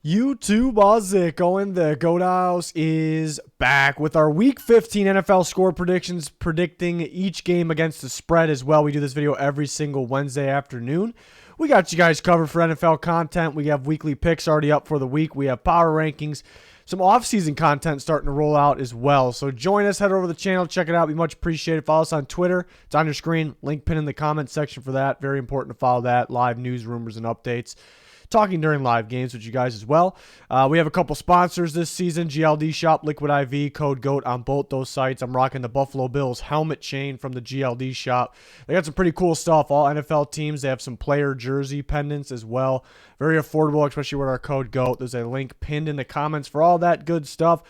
YouTube, how's it going? The Goat House is back with our Week 15 NFL score predictions, predicting each game against the spread as well. We do this video every single Wednesday afternoon. We got you guys covered for NFL content. We have weekly picks already up for the week. We have power rankings, some off-season content starting to roll out as well. So join us, head over to the channel, check it out. We much appreciate it. Follow us on Twitter. It's on your screen. Link pinned in the comment section for that. Very important to follow that. Live news, rumors, and updates. Talking during live games with you guys as well. We have a couple sponsors this season. GLD Shop, Liquid IV, code GOAT on both those sites. I'm rocking the Buffalo Bills helmet chain from the GLD Shop. They got some pretty cool stuff. All NFL teams. They have some player jersey pendants as well. Very affordable, especially with our code GOAT. There's a link pinned in the comments for all that good stuff.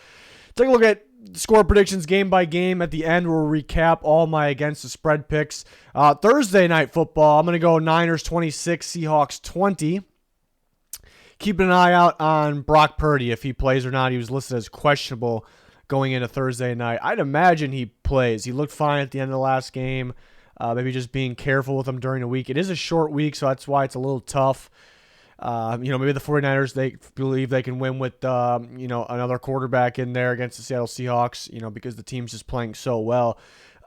Take a look at score predictions game by game. At the end, we'll recap all my against the spread picks. Thursday night football, I'm going to go Niners 26, Seahawks 20. Keeping an eye out on Brock Purdy if he plays or not. He was listed as questionable going into Thursday night. I'd imagine he plays. He looked fine at the end of the last game. Maybe just being careful with him during the week. It is a short week, so that's why it's a little tough. Maybe the 49ers, they believe they can win with, another quarterback in there against the Seattle Seahawks, because the team's just playing so well.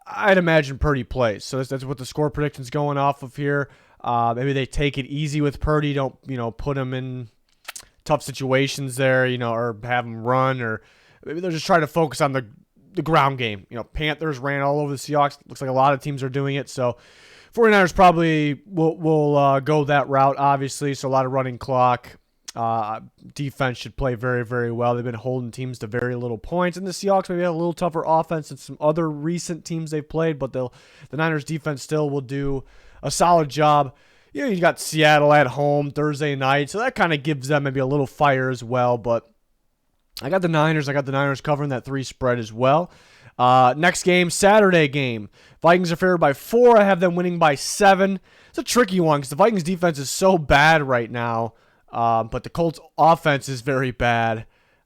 I'd imagine Purdy plays. So that's what the score prediction's going off of here. Maybe they take it easy with Purdy. Don't, put him in tough situations there, or have him run, or maybe they're just trying to focus on the ground game. Panthers ran all over the Seahawks. Looks like a lot of teams are doing it. So 49ers probably will go that route, obviously. So a lot of running clock. Defense should play very, very well. They've been holding teams to very little points. And the Seahawks maybe have a little tougher offense than some other recent teams they've played, but the Niners defense still will do a solid job. You got Seattle at home Thursday night, so that kind of gives them maybe a little fire as well. But I got the Niners. I got the Niners covering that 3 spread as well. Next game, Saturday game. Vikings are favored by 4. I have them winning by 7. It's a tricky one because the Vikings defense is so bad right now, but the Colts offense is very bad.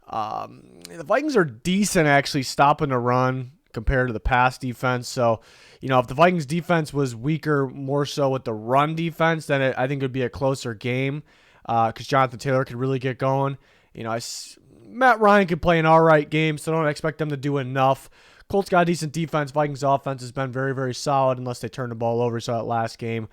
The Vikings are decent actually stopping the run compared to the pass defense. So, if the Vikings defense was weaker more so with the run defense, then I think it would be a closer game because Jonathan Taylor could really get going. Matt Ryan could play an all right game, so don't expect them to do enough. Colts got a decent defense. Vikings offense has been very, very solid unless they turn the ball over. So that last game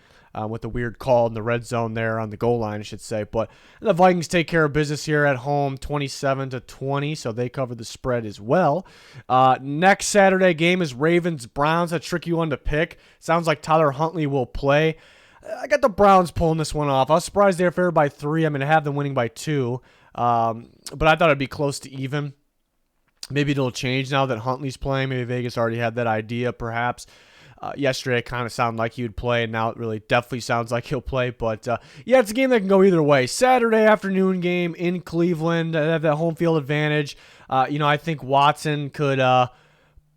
with the weird call in the red zone there on the goal line, I should say. But the Vikings take care of business here at home, 27-20, so they cover the spread as well. Next Saturday game is Ravens-Browns, a tricky one to pick. Sounds like Tyler Huntley will play. I got the Browns pulling this one off. I was surprised they're favored by 3. I'm going to have them winning by 2, but I thought it'd be close to even. Maybe it'll change now that Huntley's playing. Maybe Vegas already had that idea, perhaps. Yesterday, it kind of sounded like he would play, and now it really definitely sounds like he'll play. But, it's a game that can go either way. Saturday afternoon game in Cleveland. They have that home field advantage. I think Watson could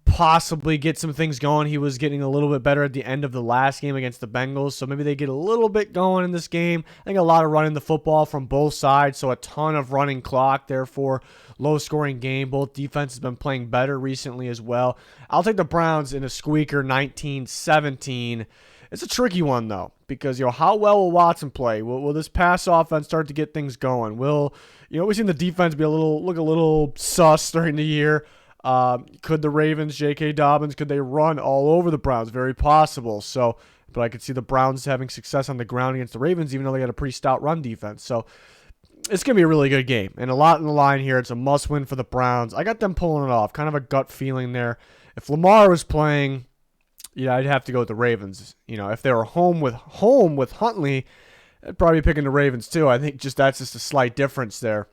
possibly get some things going. He was getting a little bit better at the end of the last game against the Bengals, so maybe they get a little bit going in this game. I think a lot of running the football from both sides, so a ton of running clock, therefore low-scoring game. Both defenses have been playing better recently as well. I'll take the Browns in a squeaker 19-17. It's a tricky one, though, because, how well will Watson play? Will this pass offense start to get things going? We've seen the defense look a little sus during the year. Could the Ravens, J.K. Dobbins, could they run all over the Browns? Very possible. So, but I could see the Browns having success on the ground against the Ravens, even though they got a pretty stout run defense. So, it's going to be a really good game. And a lot in the line here. It's a must-win for the Browns. I got them pulling it off. Kind of a gut feeling there. If Lamar was playing, I'd have to go with the Ravens. If they were home with Huntley, I'd probably be picking the Ravens too. I think that's just a slight difference there.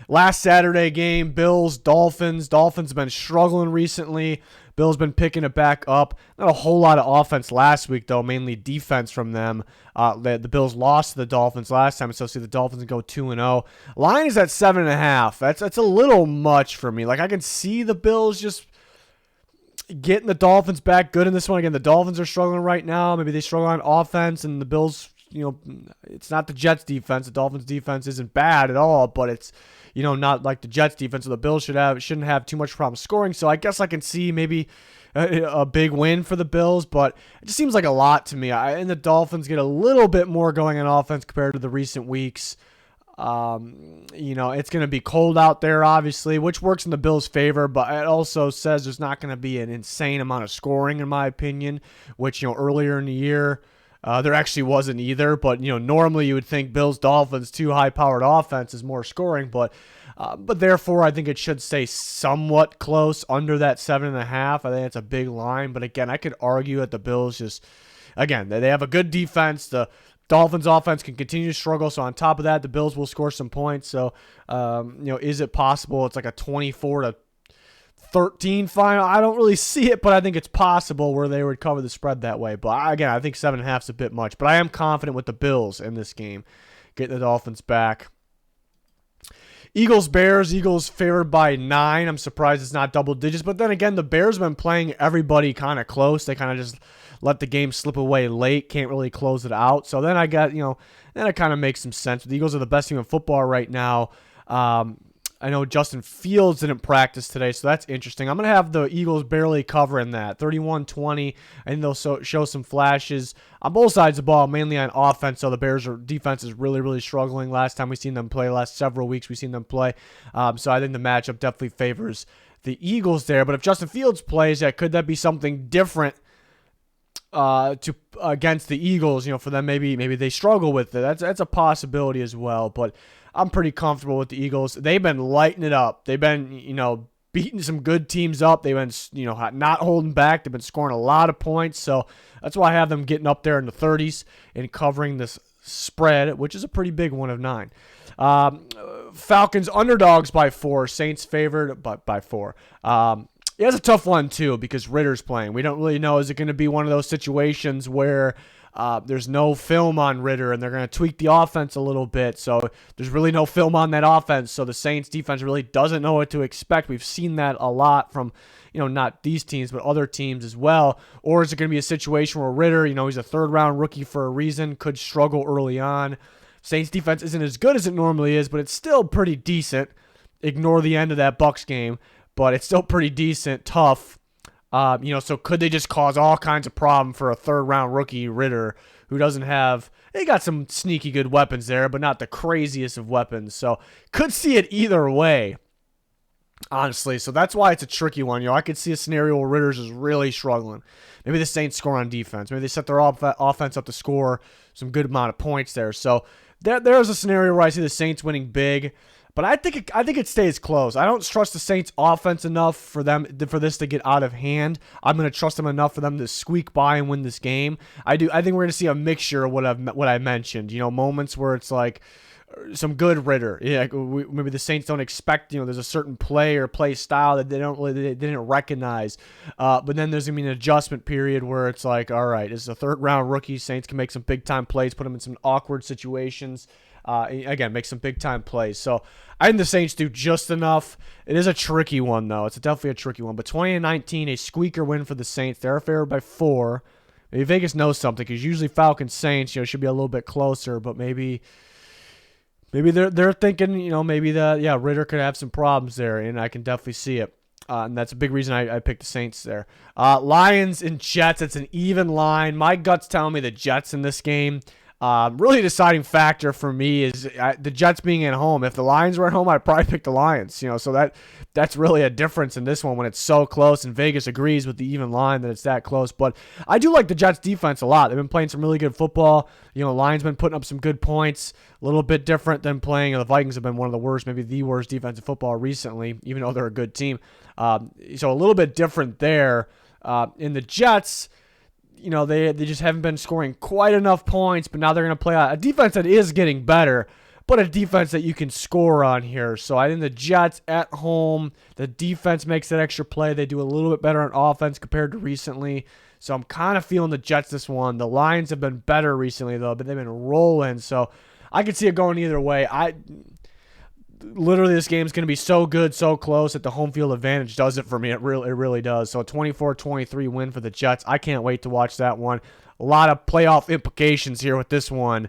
Last Saturday game, Bills-Dolphins. Dolphins have been struggling recently. Bills been picking it back up. Not a whole lot of offense last week, though, mainly defense from them. The Bills lost to the Dolphins last time, so see the Dolphins go 2-0. Line is at 7.5. That's a little much for me. I can see the Bills just getting the Dolphins back good in this one. Again, the Dolphins are struggling right now. Maybe they struggle on offense, and the Bills, it's not the Jets defense. The Dolphins defense isn't bad at all, but it's not like the Jets defense. So the Bills shouldn't have too much problem scoring. So I guess I can see maybe a big win for the Bills, but it just seems like a lot to me. And the Dolphins get a little bit more going on offense compared to the recent weeks. You know, it's going to be cold out there, obviously, which works in the Bills' favor, but it also says there's not going to be an insane amount of scoring, in my opinion, which, you know, earlier in the year, there actually wasn't either. But, you know, normally you would think Bills-Dolphins, two high-powered offenses, more scoring, but therefore I think it should stay somewhat close under that 7.5. I think it's a big line, but again, I could argue that the Bills just, again, they have a good defense. The Dolphins offense can continue to struggle. So on top of that, the Bills will score some points. So, you know, is it possible it's like a 24-13 final? I don't really see it, but I think it's possible where they would cover the spread that way. But again, I think 7.5 is a bit much. But I am confident with the Bills in this game, getting the Dolphins back. Eagles-Bears. Eagles favored by 9. I'm surprised it's not double digits. But then again, the Bears have been playing everybody kind of close. They kind of just let the game slip away late. Can't really close it out. So then I got, you know, then it kind of makes some sense. The Eagles are the best team in football right now. I know Justin Fields didn't practice today, so that's interesting. I'm going to have the Eagles barely covering that. 31-20. I think they'll show some flashes on both sides of the ball, mainly on offense. So the Bears' defense is really, really struggling. Last time we've seen them play, last several weeks we've seen them play. So I think the matchup definitely favors the Eagles there. But if Justin Fields plays, yeah, could that be something different against the Eagles? You know, for them, maybe they struggle with it. That's a possibility as well. But I'm pretty comfortable with the Eagles. They've been lighting it up. They've been, you know, beating some good teams up. They've been, you know, not holding back. They've been scoring a lot of points. So that's why I have them getting up there in the 30s and covering this spread, which is a pretty big one of 9. Falcons underdogs by 4. Saints favored by 4. Yeah, it's a tough one, too, because Ritter's playing. We don't really know. Is it going to be one of those situations where there's no film on Ritter and they're going to tweak the offense a little bit? So there's really no film on that offense. So the Saints defense really doesn't know what to expect. We've seen that a lot from, you know, not these teams, but other teams as well. Or is it going to be a situation where Ritter, you know, he's a third-round rookie for a reason, could struggle early on? Saints defense isn't as good as it normally is, but it's still pretty decent. Ignore the end of that Bucs game. But it's still pretty decent, tough. You know, so could they just cause all kinds of problem for a third-round rookie, Ritter, who doesn't have... They got some sneaky good weapons there, but not the craziest of weapons. So could see it either way, honestly. So that's why it's a tricky one. You know, I could see a scenario where Ritter's is really struggling. Maybe the Saints score on defense. Maybe they set their offense up to score some good amount of points there. So there's a scenario where I see the Saints winning big. But I think it stays close. I don't trust the Saints offense enough for this to get out of hand. I'm going to trust them enough for them to squeak by and win this game. I think we're going to see a mixture of what I mentioned. You know, moments where it's like some good Ritter. Yeah, maybe the Saints don't expect, you know, there's a certain play or play style that they didn't recognize. But then there's going to be an adjustment period where it's like, all right, this is a third-round rookie. Saints can make some big-time plays, put them in some awkward situations. Again, make some big-time plays. So I think the Saints do just enough. It is a tricky one, though. It's definitely a tricky one. But 20-19, a squeaker win for the Saints. They're favored by 4. Maybe Vegas knows something, because usually Falcons-Saints, you know, should be a little bit closer. But maybe they're thinking, you know, maybe Ritter could have some problems there, and I can definitely see it. And that's a big reason I picked the Saints there. Lions and Jets, it's an even line. My gut's telling me the Jets in this game. Really deciding factor for me is the Jets being at home. If the Lions were at home, I'd probably pick the Lions. You know, so that's really a difference in this one when it's so close, and Vegas agrees with the even line that it's that close. But I do like the Jets defense a lot. They've been playing some really good football. You know, Lions been putting up some good points. A little bit different than playing. The Vikings have been one of the worst, maybe the worst defensive football recently, even though they're a good team. So a little bit different there. In the Jets, you know, they just haven't been scoring quite enough points, but now they're going to play a defense that is getting better, but a defense that you can score on here. So I think the Jets at home, the defense makes that extra play. They do a little bit better on offense compared to recently. So I'm kind of feeling the Jets this one. The Lions have been better recently, though, but they've been rolling. So I could see it going either way. Literally, this game is going to be so good, so close that the home field advantage does it for me. It really does. So a 24-23 win for the Jets. I can't wait to watch that one. A lot of playoff implications here with this one.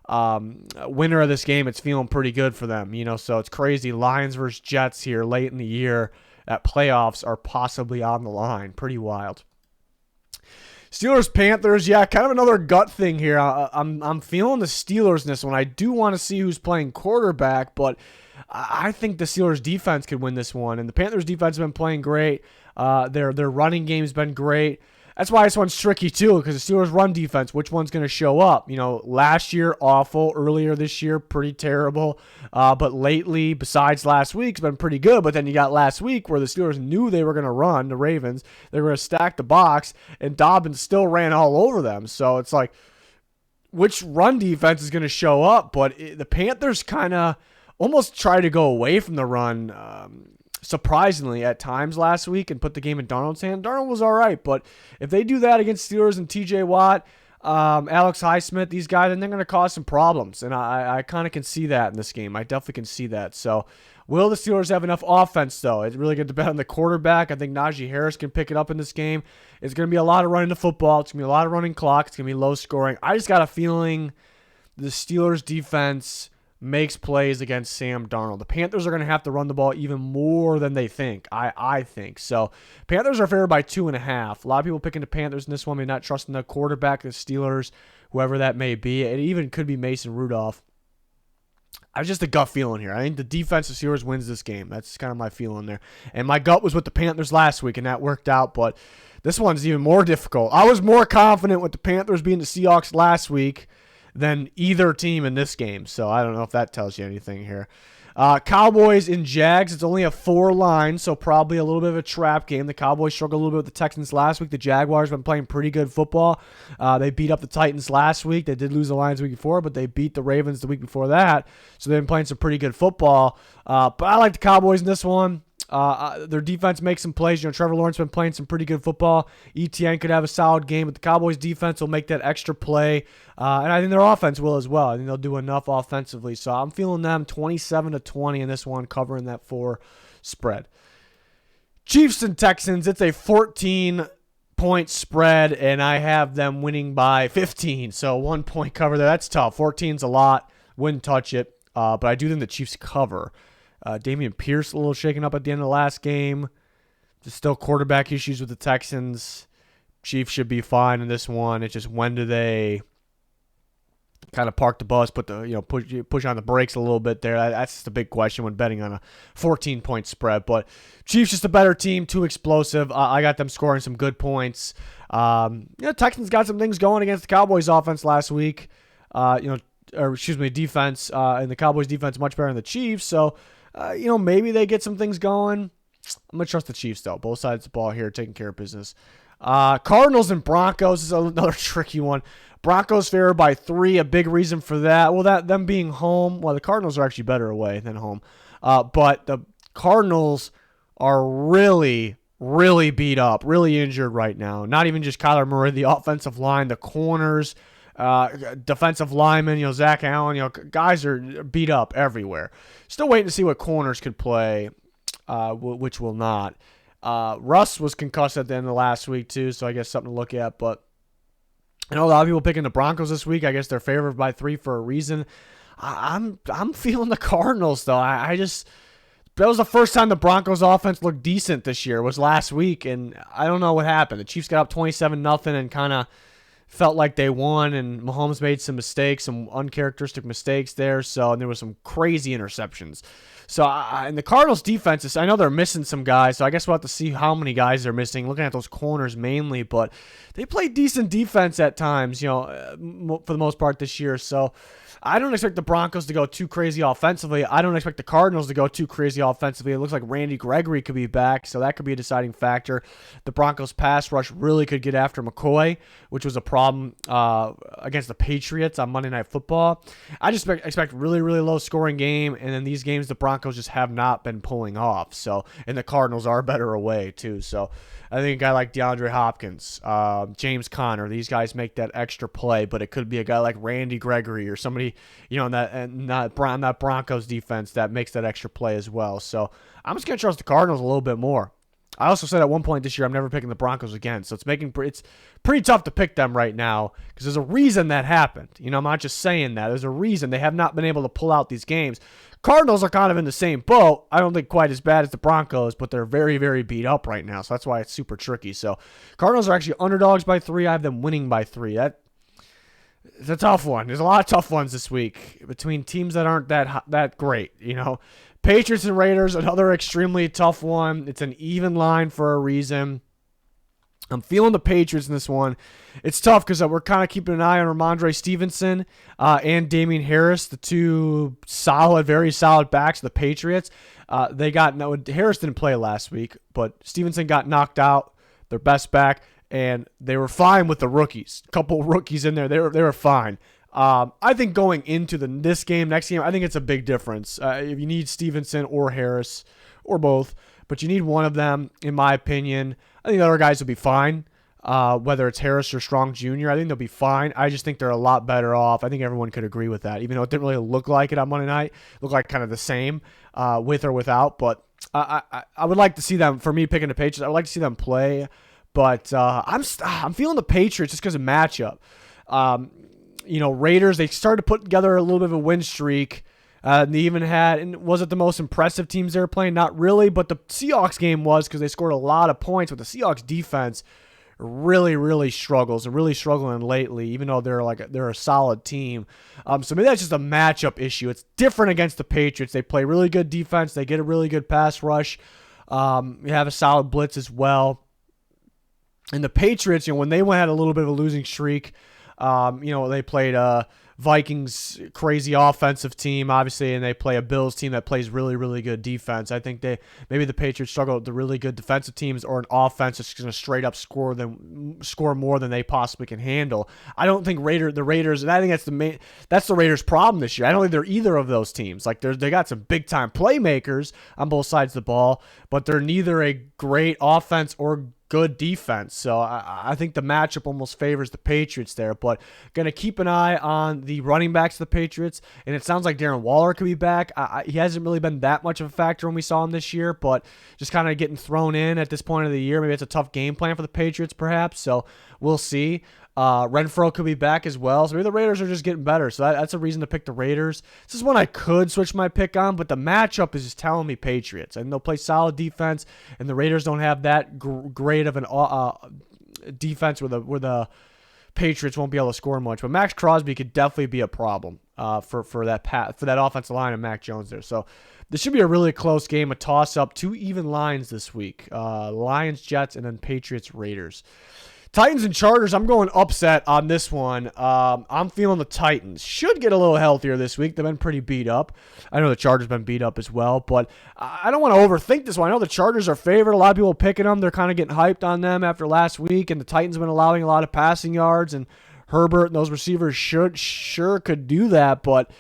Winner of this game, it's feeling pretty good for them. You know, so it's crazy. Lions versus Jets here late in the year. That playoffs are possibly on the line. Pretty wild. Steelers, Panthers, yeah, kind of another gut thing here. I'm feeling the Steelers in this one. I do want to see who's playing quarterback, but I think the Steelers defense could win this one. And the Panthers defense has been playing great. Their running game's been great. That's why this one's tricky too, because the Steelers' run defense, which one's going to show up? You know, last year, awful. Earlier this year, pretty terrible. But lately, besides last week, it's been pretty good. But then you got last week where the Steelers knew they were going to run, the Ravens. They were going to stack the box, and Dobbins still ran all over them. So it's like, which run defense is going to show up? But the Panthers kind of almost try to go away from the run, surprisingly, at times last week and put the game in Darnold's hand. Darnold was all right, but if they do that against Steelers and TJ Watt, Alex Highsmith, these guys, then they're going to cause some problems, and I kind of can see that in this game. I definitely can see that. So will the Steelers have enough offense, though? It's really going to depend on the quarterback. I think Najee Harris can pick it up in this game. It's going to be a lot of running the football. It's going to be a lot of running clock. It's going to be low scoring. I just got a feeling the Steelers' defense makes plays against Sam Darnold. The Panthers are going to have to run the ball even more than they think, I think. So Panthers are favored by 2.5. A lot of people picking the Panthers in this one, maybe not trusting the quarterback, the Steelers, whoever that may be. It even could be Mason Rudolph. I was just a gut feeling here. I think the defense of Steelers wins this game. That's kind of my feeling there. And my gut was with the Panthers last week, and that worked out. But this one's even more difficult. I was more confident with the Panthers being the Seahawks last week than either team in this game. So I don't know if that tells you anything here. Cowboys and Jags, it's only a 4 line, so probably a little bit of a trap game. The Cowboys struggled a little bit with the Texans last week. The Jaguars have been playing pretty good football. They beat up the Titans last week. They did lose the Lions the week before, but they beat the Ravens the week before that. So they've been playing some pretty good football. But I like the Cowboys in this one. Their defense makes some plays. You know, Trevor Lawrence has been playing some pretty good football. ETN could have a solid game, but the Cowboys defense will make that extra play. And I think their offense will as well. I think they'll do enough offensively. So I'm feeling them 27-20 in this one, covering that 4 spread. Chiefs and Texans, it's a 14-point spread, and I have them winning by 15. So 1 point cover there. That's tough. 14's a lot. Wouldn't touch it. But I do think the Chiefs cover. Dameon Pierce a little shaken up at the end of the last game. There's still quarterback issues with the Texans. Chiefs should be fine in this one. It's just when do they kind of park the bus, put the push on the brakes a little bit there. That's just a big question when betting on a 14-point spread. But Chiefs just a better team, too explosive. I got them scoring some good points. Texans got some things going against the Cowboys offense last week. Defense, and the Cowboys defense much better than the Chiefs. So, maybe they get some things going. I'm going to trust the Chiefs, though. Both sides of the ball here, taking care of business. Cardinals and Broncos is another tricky one. Broncos favored by 3, a big reason for that. Well, them being home. Well, the Cardinals are actually better away than home. But the Cardinals are really, really beat up, really injured right now. Not even just Kyler Murray, the offensive line, the corners, defensive linemen, Zach Allen, guys are beat up everywhere. Still waiting to see what corners could play, which will not. Russ was concussed at the end of last week too, so I guess something to look at. But I know a lot of people picking the Broncos this week. I guess they're favored by 3 for a reason. I'm feeling the Cardinals though. That was the first time the Broncos offense looked decent this year, was last week, and I don't know what happened. The Chiefs got up 27-0 and kind of felt like they won, and Mahomes made some mistakes, some uncharacteristic mistakes there. And there was some crazy interceptions. So, and the Cardinals defense, I know they're missing some guys, so I guess we'll have to see how many guys they're missing, looking at those corners mainly, but they play decent defense at times, for the most part this year. So I don't expect the Broncos to go too crazy offensively. I don't expect the Cardinals to go too crazy offensively. It looks like Randy Gregory could be back, so that could be a deciding factor. The Broncos pass rush really could get after McCoy, which was a problem against the Patriots on Monday Night Football. I just expect really, really low scoring game, and in these games, the Broncos just have not been pulling off. So, and the Cardinals are better away too. So I think a guy like DeAndre Hopkins, James Conner, these guys make that extra play, but it could be a guy like Randy Gregory or somebody, in that Broncos defense that makes that extra play as well. So I'm just going to trust the Cardinals a little bit more. I also said at one point this year I'm never picking the Broncos again, so it's pretty tough to pick them right now because there's a reason that happened. You know, I'm not just saying that. There's a reason they have not been able to pull out these games. Cardinals are kind of in the same boat. I don't think quite as bad as the Broncos, but they're very, very beat up right now, so that's why it's super tricky. So Cardinals are actually underdogs by 3. I have them winning by 3. It's a tough one. There's a lot of tough ones this week between teams that aren't that great, you know. Patriots and Raiders, another extremely tough one. It's an even line for a reason. I'm feeling the Patriots in this one. It's tough because we're kind of keeping an eye on Ramondre Stevenson and Damian Harris, the two very solid backs of the Patriots. Harris didn't play last week, but Stevenson got knocked out, their best back, and they were fine with the rookies. A couple rookies in there, they were fine. I think going into next game, I think it's a big difference. If you need Stevenson or Harris or both, but you need one of them, in my opinion. I think the other guys will be fine. Whether it's Harris or Strong Jr., I think they'll be fine. I just think they're a lot better off. I think everyone could agree with that, even though it didn't really look like it on Monday night. It looked like kind of the same with or without. But I would like to see them, for me picking the Patriots, I would like to see them play. But I'm feeling the Patriots just because of matchup. You know, Raiders, they started to put together a little bit of a win streak. They even had, and was it the most impressive teams they were playing? Not really, but the Seahawks game was because they scored a lot of points. But the Seahawks defense really, really struggles and really struggling lately, even though they're a solid team. So maybe that's just a matchup issue. It's different against the Patriots. They play really good defense. They get a really good pass rush. You have a solid blitz as well. And the Patriots, you know, when they had a little bit of a losing streak, you know, they played Vikings crazy offensive team, obviously, and they play a Bills team that plays really, really good defense. I think maybe the Patriots struggle with the really good defensive teams or an offense that's going to straight up score more than they possibly can handle. I don't think the Raiders, and I think that's the Raiders' problem this year. I don't think they're either of those teams. Like they got some big time playmakers on both sides of the ball, but they're neither a great offense or good defense. So I think the matchup almost favors the Patriots there, but going to keep an eye on the running backs of the Patriots, and it sounds like Darren Waller could be back. He hasn't really been that much of a factor when we saw him this year, but just kind of getting thrown in at this point of the year. Maybe it's a tough game plan for the Patriots perhaps, so we'll see. Renfro could be back as well. So maybe the Raiders are just getting better. So that's a reason to pick the Raiders. This is one I could switch my pick on, but the matchup is just telling me Patriots. And they'll play solid defense, and the Raiders don't have that great of an defense where the Patriots won't be able to score much. But Max Crosby could definitely be a problem for that offensive line and Mac Jones there. So this should be a really close game, a toss-up, 2 even lines this week. Lions, Jets, and then Patriots, Raiders. Titans and Chargers, I'm going upset on this one. I'm feeling the Titans should get a little healthier this week. They've been pretty beat up. I know the Chargers have been beat up as well, but I don't want to overthink this one. I know the Chargers are favored. A lot of people are picking them. They're kind of getting hyped on them after last week, and the Titans have been allowing a lot of passing yards, and Herbert and those receivers could do that, but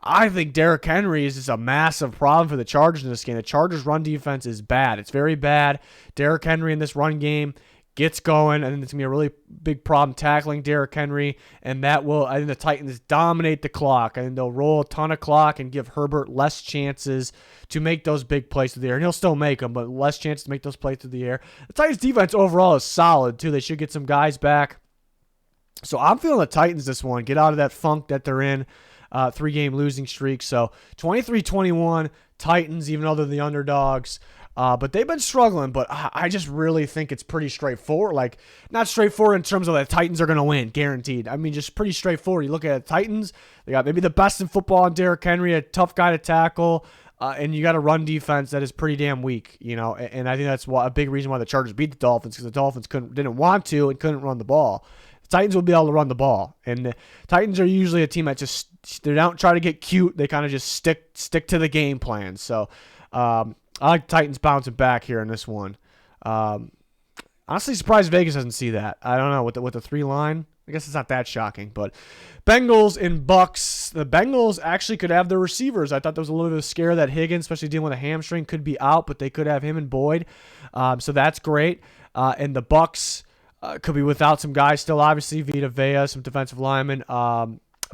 I think Derrick Henry is just a massive problem for the Chargers in this game. The Chargers' run defense is bad. It's very bad. Derrick Henry in this run game gets going, and it's going to be a really big problem tackling Derrick Henry, and I think the Titans dominate the clock, and they'll roll a ton of clock and give Herbert less chances to make those big plays through the air, and he'll still make them, but less chances to make those plays through the air. The Titans' defense overall is solid, too. They should get some guys back. So I'm feeling the Titans this one, get out of that funk that they're in, 3-game losing streak. So 23-21, Titans, even though they're the underdogs. But they've been struggling, but I just really think it's pretty straightforward. Like, not straightforward in terms of the Titans are going to win, guaranteed. I mean, just pretty straightforward. You look at the Titans, they got maybe the best in football in Derrick Henry, a tough guy to tackle, and you got a run defense that is pretty damn weak, you know. And I think that's a big reason why the Chargers beat the Dolphins, because the Dolphins didn't want to and couldn't run the ball. The Titans will be able to run the ball, and the Titans are usually a team that they don't try to get cute. They kind of just stick to the game plan. So, I like Titans bouncing back here in this one. Honestly, surprised Vegas doesn't see that. I don't know, with the 3 line. I guess it's not that shocking. But Bengals and Bucks. The Bengals actually could have their receivers. I thought there was a little bit of a scare that Higgins, especially dealing with a hamstring, could be out, but they could have him and Boyd. So that's great. And the Bucks could be without some guys still, obviously, Vita Vea, some defensive linemen.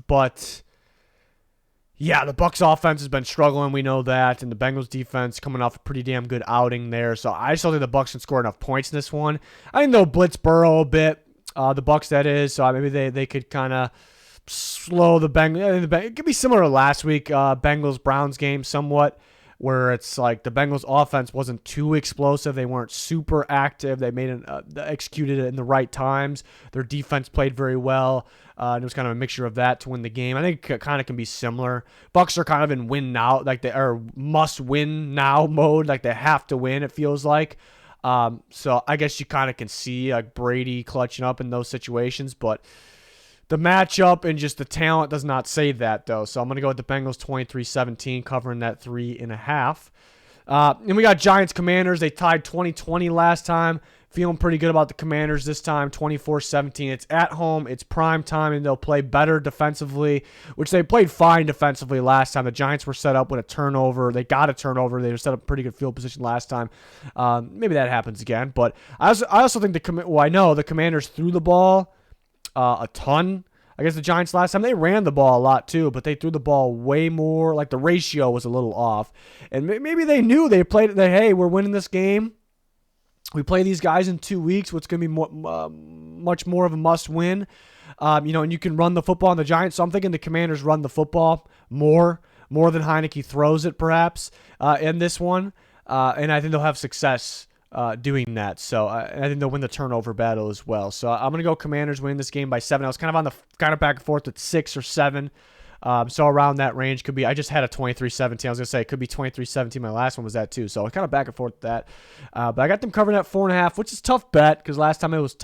But Yeah, the Bucs offense has been struggling. We know that. And the Bengals defense coming off a pretty damn good outing there. So I just don't think the Bucs can score enough points in this one. I think they'll blitz Burrow a bit. The Bucs, that is. So maybe they could kind of slow the Bengals. It could be similar to last week, Bengals-Browns game somewhat, where it's like the Bengals offense wasn't too explosive. They weren't super active. They executed it in the right times. Their defense played very well. And it was kind of a mixture of that to win the game. I think it kind of can be similar. Bucs are kind of in win now, like they are must win now mode. Like they have to win, it feels like. So I guess you kind of can see like Brady clutching up in those situations, but the matchup and just the talent does not say that, though. So I'm going to go with the Bengals 23-17, covering that 3.5. And we got Giants-Commanders. They tied 20-20 last time. Feeling pretty good about the Commanders this time, 24-17. It's at home. It's prime time, and they'll play better defensively, which they played fine defensively last time. The Giants were set up with a turnover. They got a turnover. They were set up pretty good field position last time. Maybe that happens again. But I also think I know the Commanders threw the ball a ton against the Giants last time. They ran the ball a lot too, but they threw the ball way more. Like the ratio was a little off, and maybe they knew they played it. Hey, we're winning this game. We play these guys in 2 weeks. What's going to be much more of a must-win, and you can run the football on the Giants. So I'm thinking the Commanders run the football more than Heineke throws it, perhaps in this one, and I think they'll have success doing that. So I think they'll win the turnover battle as well. So I'm going to go Commanders win this game by 7. I was kind of on the back and forth at 6 or 7. So around that range could be, I just had a 23-17. I was going to say it could be 23-17. My last one was that too. So I kind of back and forth with that. But I got them covering at 4.5, which is a tough bet because last time it was a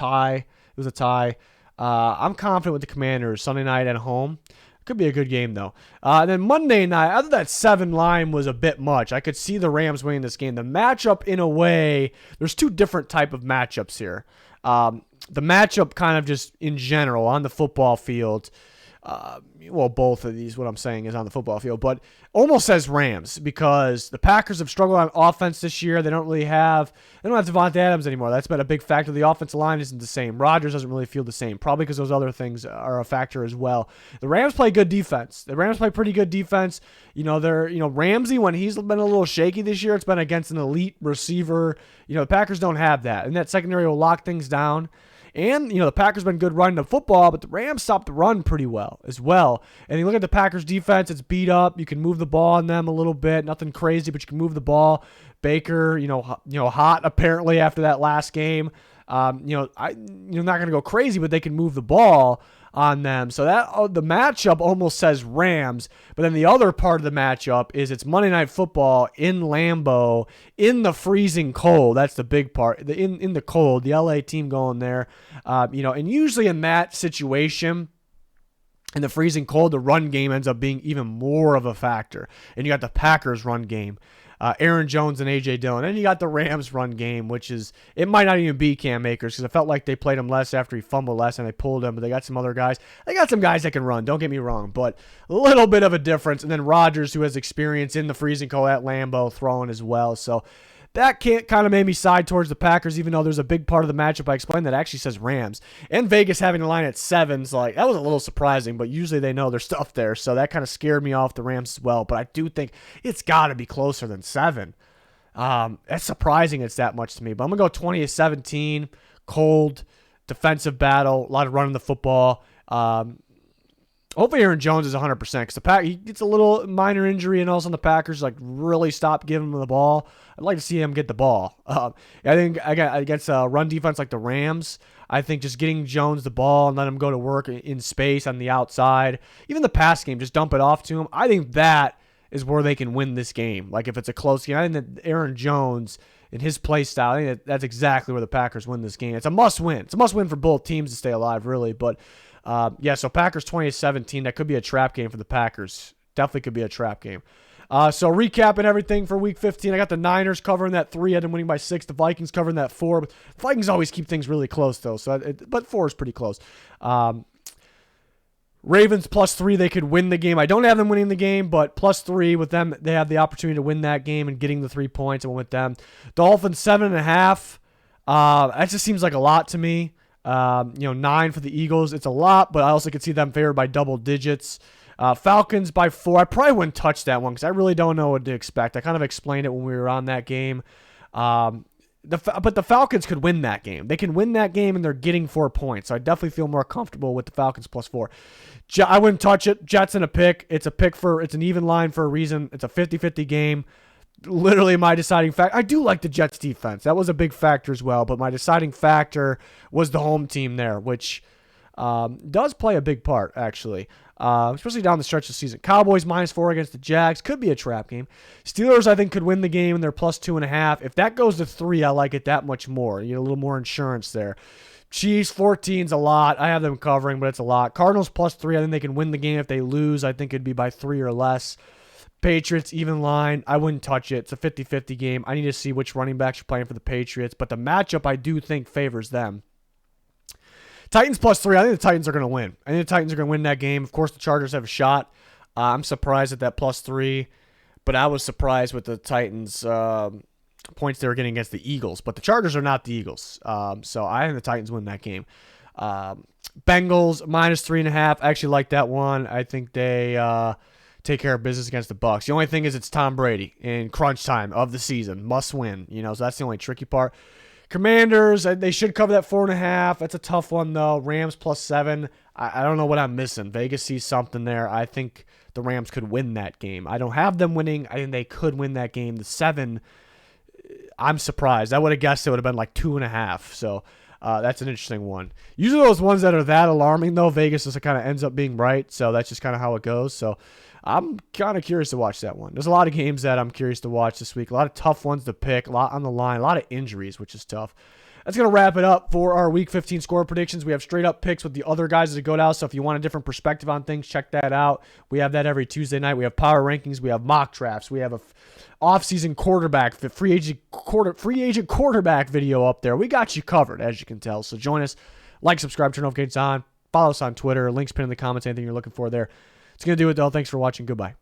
tie. I'm confident with the Commanders Sunday night at home. Could be a good game, though. And then Monday night, other than that 7 line was a bit much. I could see the Rams winning this game. The matchup, in a way, there's 2 different type of matchups here. The matchup kind of just in general on the football field, both of these, what I'm saying is on the football field, but almost says Rams because the Packers have struggled on offense this year. They don't have Devontae Adams anymore. That's been a big factor. The offensive line isn't the same. Rodgers doesn't really feel the same, probably because those other things are a factor as well. The Rams play good defense. The Rams play pretty good defense. Ramsey, when he's been a little shaky this year, it's been against an elite receiver. The Packers don't have that, and that secondary will lock things down. And, the Packers been good running the football, but the Rams stopped the run pretty well as well. And you look at the Packers defense, it's beat up. You can move the ball on them a little bit. Nothing crazy, but you can move the ball. Baker, hot apparently after that last game. Not going to go crazy, but they can move the ball on them. So that the matchup almost says Rams, but then the other part of the matchup is it's Monday Night Football in Lambeau in the freezing cold. That's the big part. In the cold, the LA team going there. And usually in that situation, in the freezing cold, the run game ends up being even more of a factor. And you got the Packers run game. Aaron Jones and A.J. Dillon. And you got the Rams run game, which is, it might not even be Cam Akers because I felt like they played him less after he fumbled less and they pulled him, but they got some other guys. They got some guys that can run, don't get me wrong, but a little bit of a difference. And then Rodgers, who has experience in the freezing cold at Lambeau, throwing as well. So that kind of made me side towards the Packers, even though there's a big part of the matchup I explained that actually says Rams. And Vegas having the line at 7's that was a little surprising, but usually they know their stuff there, so that kind of scared me off the Rams as well. But I do think it's got to be closer than 7. That's surprising it's that much to me. But I'm going to go 20-17, cold, defensive battle, a lot of running the football. Hopefully Aaron Jones is 100% because he gets a little minor injury and also the Packers really stop giving him the ball. I'd like to see him get the ball. I think against a run defense like the Rams, I think just getting Jones the ball and let him go to work in space on the outside, even the pass game, just dump it off to him. I think that is where they can win this game. Like if it's a close game, I think that Aaron Jones and his play style, I think that's exactly where the Packers win this game. It's a must-win. It's a must-win for both teams to stay alive, really, but so Packers 20-17. That could be a trap game for the Packers. Definitely could be a trap game. So recapping everything for Week 15, I got the Niners covering that 3. I had them winning by 6. The Vikings covering that 4. But the Vikings always keep things really close, though. But 4 is pretty close. Ravens +3, they could win the game. I don't have them winning the game, but +3 with them, they have the opportunity to win that game and getting the 3 points. I went with them. Dolphins 7.5. That just seems like a lot to me. 9 for the Eagles. It's a lot, but I also could see them favored by double digits. Falcons by 4. I probably wouldn't touch that one because I really don't know what to expect. I kind of explained it when we were on that game. But the Falcons could win that game. They can win that game, and they're getting 4 points. So I definitely feel more comfortable with the Falcons plus 4. I wouldn't touch it. Jets in a pick. It's an even line for a reason. It's a 50-50 game. Literally my deciding factor. I do like the Jets defense. That was a big factor as well. But my deciding factor was the home team there, which does play a big part, actually. Especially down the stretch of the season. Cowboys -4 against the Jags. Could be a trap game. Steelers, I think, could win the game, and they're plus 2.5. If that goes to 3, I like it that much more. You get a little more insurance there. Chiefs, 14's a lot. I have them covering, but it's a lot. Cardinals plus 3. I think they can win the game. If they lose, I think it'd be by 3 or less. Patriots, even line. I wouldn't touch it. It's a 50-50 game. I need to see which running backs are playing for the Patriots, but the matchup I do think favors them. Titans plus 3. I think the Titans are going to win. I think the Titans are going to win that game. Of course, the Chargers have a shot. I'm surprised at that plus 3, but I was surprised with the Titans' points they were getting against the Eagles. But the Chargers are not the Eagles, so I think the Titans win that game. Bengals -3.5. I actually like that one. I think they take care of business against the Bucs. The only thing is it's Tom Brady in crunch time of the season. Must win, so that's the only tricky part. Commanders, they should cover that 4.5. That's a tough one, though. Rams plus 7. I don't know what I'm missing. Vegas sees something there. I think the Rams could win that game. I don't have them winning. I think they could win that game. The 7, I'm surprised. I would have guessed it would have been like 2.5. So that's an interesting one. Usually those ones that are that alarming, though, Vegas just kind of ends up being right. So that's just kind of how it goes. So I'm kind of curious to watch that one. There's a lot of games that I'm curious to watch this week. A lot of tough ones to pick. A lot on the line. A lot of injuries, which is tough. That's going to wrap it up for our Week 15 score predictions. We have straight-up picks with the other guys that go out. So if you want a different perspective on things, check that out. We have that every Tuesday night. We have power rankings. We have mock drafts. We have a off-season quarterback, free agent quarterback video up there. We got you covered, as you can tell. So join us. Like, subscribe, turn notifications on. Follow us on Twitter. Links pinned in the comments. Anything you're looking for there. It's going to do it, though. Thanks for watching. Goodbye.